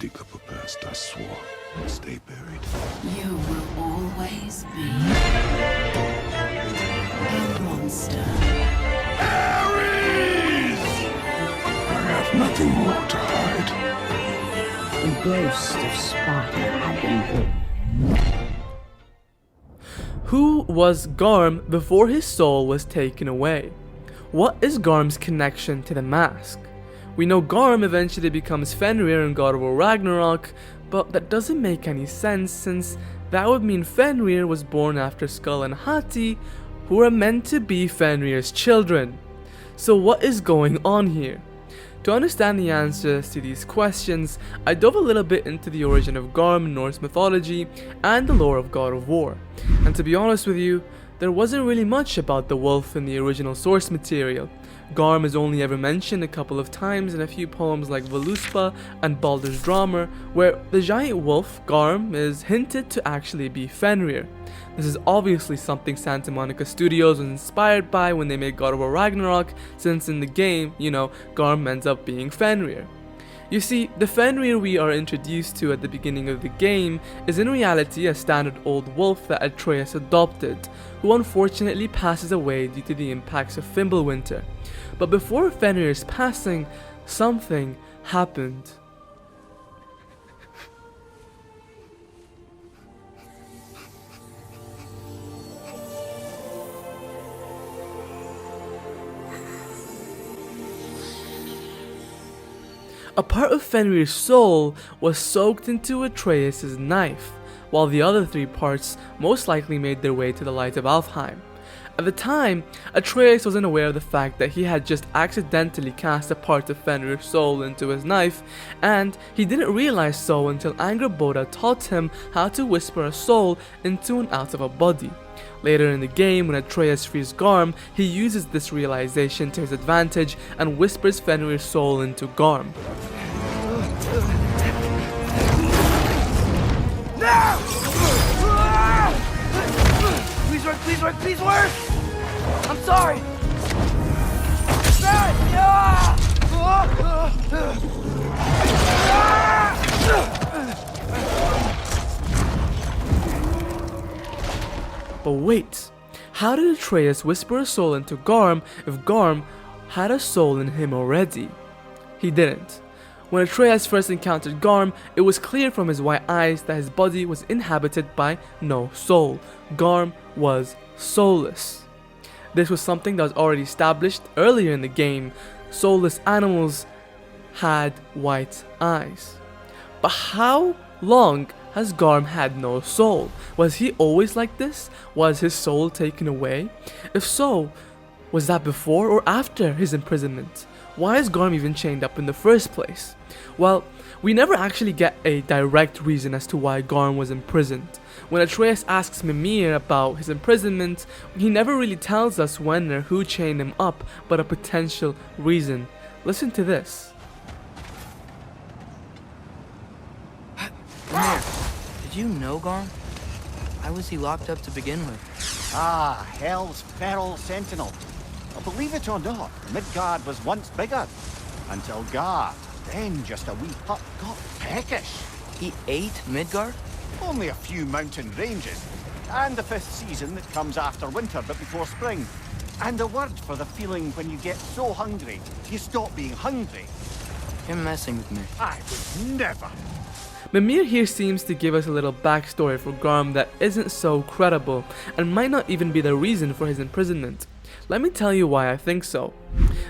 dig up a past I swore and stay buried. You will always be a monster. Ares! I have nothing more to hide. The ghost of Sparta had been born. Who was Garm before his soul was taken away? What is Garm's connection to the mask? We know Garm eventually becomes Fanrier in God of War Ragnarok, but that doesn't make any sense since that would mean Fanrier was born after Skull and Hati, who are meant to be Fanrier's children. So what is going on here? To understand the answers to these questions, I dove a little bit into the origin of Garm in Norse mythology and the lore of God of War. And to be honest with you, there wasn't really much about the wolf in the original source material. Garm is only ever mentioned a couple of times in a few poems like Voluspa and Baldur's Drama, where the giant wolf, Garm, is hinted to actually be Fanrier. This is obviously something Santa Monica Studios was inspired by when they made God of War Ragnarok, since in the game, Garm ends up being Fanrier. You see, the Fanrier we are introduced to at the beginning of the game is in reality a standard old wolf that Atreus adopted, who unfortunately passes away due to the impacts of Fimbulwinter. But before Fenrir's passing, something happened. A part of Fenrir's soul was soaked into Atreus' knife, while the other three parts most likely made their way to the light of Alfheim. At the time, Atreus wasn't aware of the fact that he had just accidentally cast a part of Fenrir's soul into his knife, and he didn't realize so until Angrboda taught him how to whisper a soul into and out of a body. Later in the game, when Atreus frees Garm, he uses this realization to his advantage and whispers Fenrir's soul into Garm. No! Please work, please work! I'm sorry! But wait, how did Atreus whisper a soul into Garm if Garm had a soul in him already? He didn't. When Atreus first encountered Garm, it was clear from his white eyes that his body was inhabited by no soul. Garm was soulless. This was something that was already established earlier in the game. Soulless animals had white eyes. But how long has Garm had no soul? Was he always like this? Was his soul taken away? If so, was that before or after his imprisonment? Why is Garm even chained up in the first place? Well, we never actually get a direct reason as to why Garm was imprisoned. When Atreus asks Mimir about his imprisonment, he never really tells us when or who chained him up, but a potential reason. Listen to this. Mimir, did you know Garm? Why was he locked up to begin with? Ah, Hell's feral sentinel. Well, believe it or not, Midgard was once bigger. Until Gard, then just a wee pup, got peckish. He ate Midgard? Only a few mountain ranges. And the 5th season that comes after winter but before spring. And a word for the feeling when you get so hungry, you stop being hungry. You're messing with me. I would never. Mimir here seems to give us a little backstory for Garm that isn't so credible and might not even be the reason for his imprisonment. Let me tell you why I think so.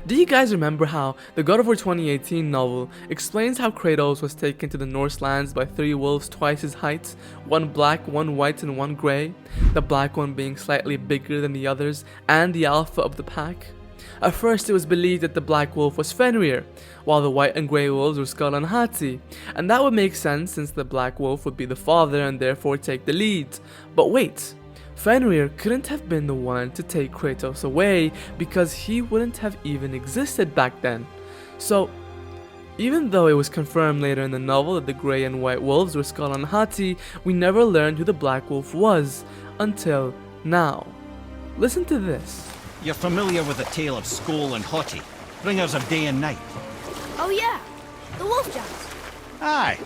Do you guys remember how the God of War 2018 novel explains how Kratos was taken to the Norse lands by 3 wolves twice his height, one black, one white, and one grey, the black one being slightly bigger than the others and the alpha of the pack? At first it was believed that the black wolf was Fanrier, while the white and grey wolves were Skull and Hati, and that would make sense since the black wolf would be the father and therefore take the lead. But wait, Fanrier couldn't have been the one to take Kratos away because he wouldn't have even existed back then. So, even though it was confirmed later in the novel that the grey and white wolves were Skull and Hati, we never learned who the black wolf was until now. Listen to this. You're familiar with the tale of Skoll and Hoti, bringers of day and night. Oh yeah, the wolf giants. Aye.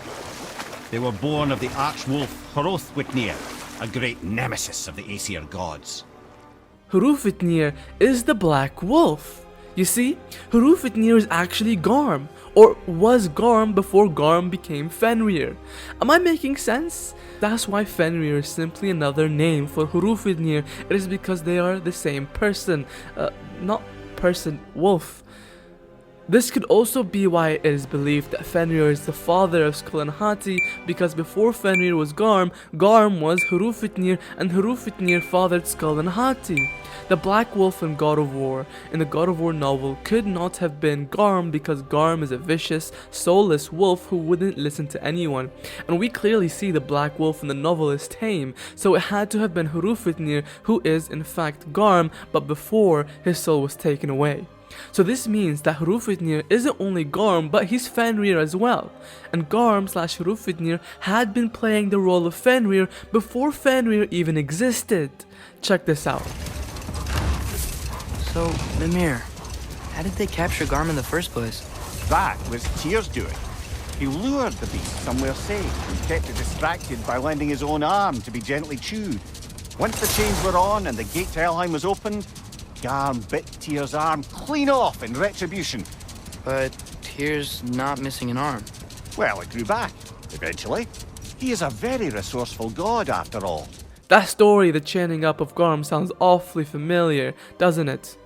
They were born of the archwolf Hrothwitnir, a great nemesis of the Aesir gods. Hrothwitnir is the Black Wolf. You see, Hrothwitnir is actually Garm, or was Garm before Garm became Fanrier. Am I making sense? That's why Fanrier is simply another name for Hrothwitnir. It is because they are the same person, not person, wolf. This could also be why it is believed that Fanrier is the father of Skull and Hati, because before Fanrier was Garm, Garm was Hrothwitnir, and Hrothwitnir fathered Skull and Hati. The Black Wolf in God of War, in the God of War novel, could not have been Garm because Garm is a vicious, soulless wolf who wouldn't listen to anyone. And we clearly see the Black Wolf in the novel is tame, so it had to have been Hrothwitnir, who is in fact Garm, but before his soul was taken away. So this means that Hrothwitnir isn't only Garm, but he's Fanrier as well. And Garm/Hrothwitnir had been playing the role of Fanrier before Fanrier even existed. Check this out. So, Mimir, how did they capture Garm in the first place? That was Tyr's doing. He lured the beast somewhere safe and kept it distracted by lending his own arm to be gently chewed. Once the chains were on and the gate to Helheim was opened, Garm bit Tyr's arm clean off in retribution. But Tyr's not missing an arm. Well, it grew back, eventually. He is a very resourceful god, after all. That story, the chaining up of Garm, sounds awfully familiar, doesn't it?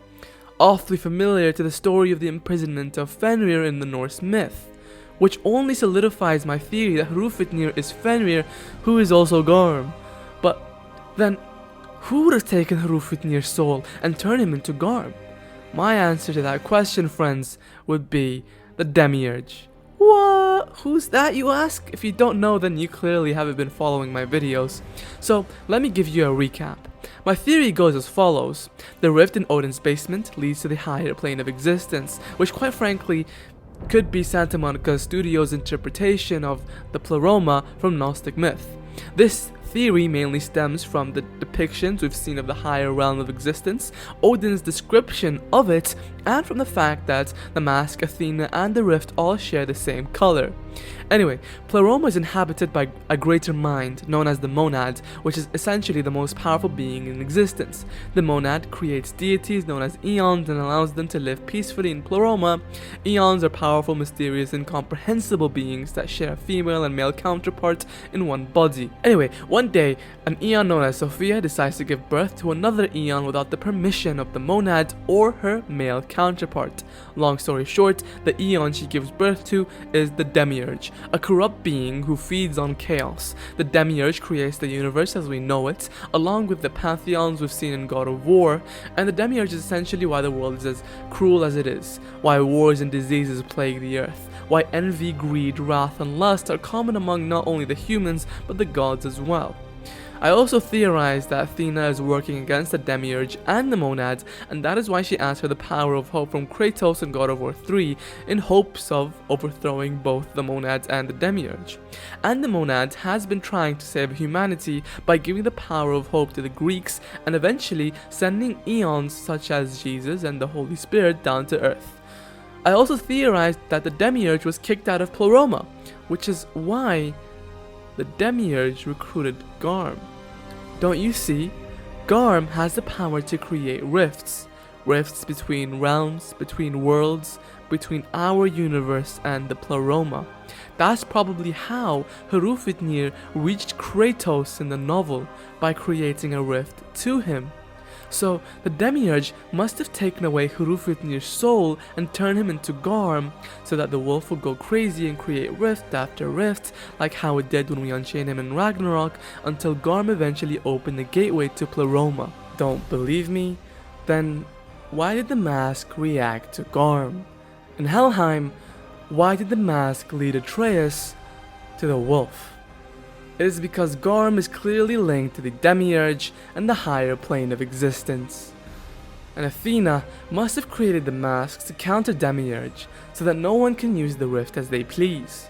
Awfully familiar to the story of the imprisonment of Fanrier in the Norse myth, which only solidifies my theory that Hrothwitnir is Fanrier, who is also Garm. But then, who would have taken Hrothwitnir's soul and turned him into Garm? My answer to that question, friends, would be the Demiurge. What? Who's that, you ask? If you don't know, then you clearly haven't been following my videos. So, let me give you a recap. My theory goes as follows. The rift in Odin's basement leads to the higher plane of existence, which quite frankly could be Santa Monica Studios' interpretation of the pleroma from Gnostic myth. This theory mainly stems from the depictions we've seen of the higher realm of existence, Odin's description of it, and from the fact that the mask, Athena, and the rift all share the same color. Anyway, Pleroma is inhabited by a greater mind known as the Monad, which is essentially the most powerful being in existence. The Monad creates deities known as Eons and allows them to live peacefully in Pleroma. Eons are powerful, mysterious, incomprehensible beings that share a female and male counterpart in one body. Anyway, one day, an Eon known as Sophia decides to give birth to another Eon without the permission of the Monad or her male counterpart. Long story short, the Eon she gives birth to is the Demiurge, a corrupt being who feeds on chaos. The Demiurge creates the universe as we know it, along with the pantheons we've seen in God of War, and the Demiurge is essentially why the world is as cruel as it is, why wars and diseases plague the earth, why envy, greed, wrath, and lust are common among not only the humans, but the gods as well. I also theorized that Athena is working against the Demiurge and the Monads, and that is why she asked for the power of hope from Kratos in God of War 3 in hopes of overthrowing both the Monads and the Demiurge. And the Monads has been trying to save humanity by giving the power of hope to the Greeks and eventually sending eons such as Jesus and the Holy Spirit down to Earth. I also theorized that the Demiurge was kicked out of Pleroma, which is why the Demiurge recruited Garm. Don't you see? Garm has the power to create rifts. Rifts between realms, between worlds, between our universe and the Pleroma. That's probably how Hrothwitnir reached Kratos in the novel, by creating a rift to him. So the Demiurge must have taken away Hrothwitnir's soul and turned him into Garm, so that the wolf would go crazy and create rift after rift, like how it did when we unchained him in Ragnarok, until Garm eventually opened the gateway to Pleroma. Don't believe me? Then why did the mask react to Garm? In Helheim, why did the mask lead Atreus to the wolf? It is because Garm is clearly linked to the Demiurge and the higher plane of existence. And Athena must have created the masks to counter Demiurge, so that no one can use the rift as they please.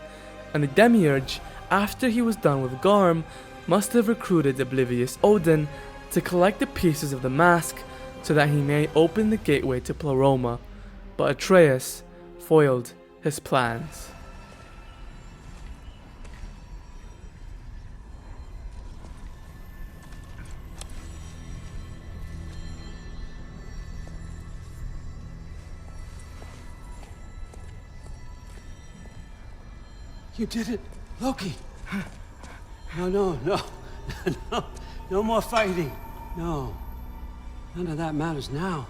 And the Demiurge, after he was done with Garm, must have recruited oblivious Odin to collect the pieces of the mask so that he may open the gateway to Pleroma. But Atreus foiled his plans. You did it, Loki. No, no, no. No, no more fighting. No. None of that matters now.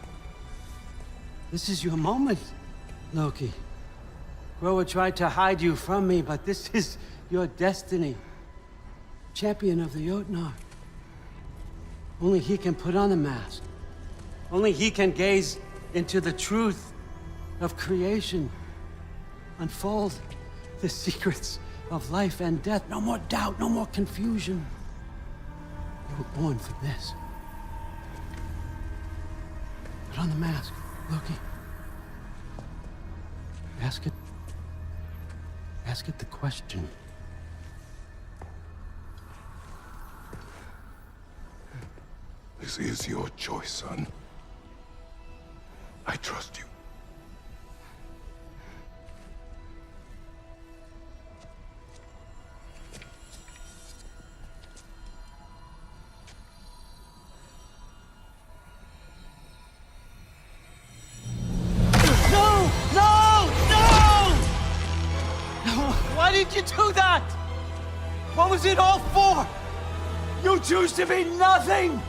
This is your moment, Loki. Groa tried to hide you from me, but this is your destiny. Champion of the Jotnar. Only he can put on the mask. Only he can gaze into the truth of creation. Unfold the secrets of life and death. No more doubt, no more confusion. You were born for this. Put on the mask, Loki. Ask it the question. This is your choice, son. I trust you. No! No! No! Why did you do that? What was it all for? You choose to be nothing!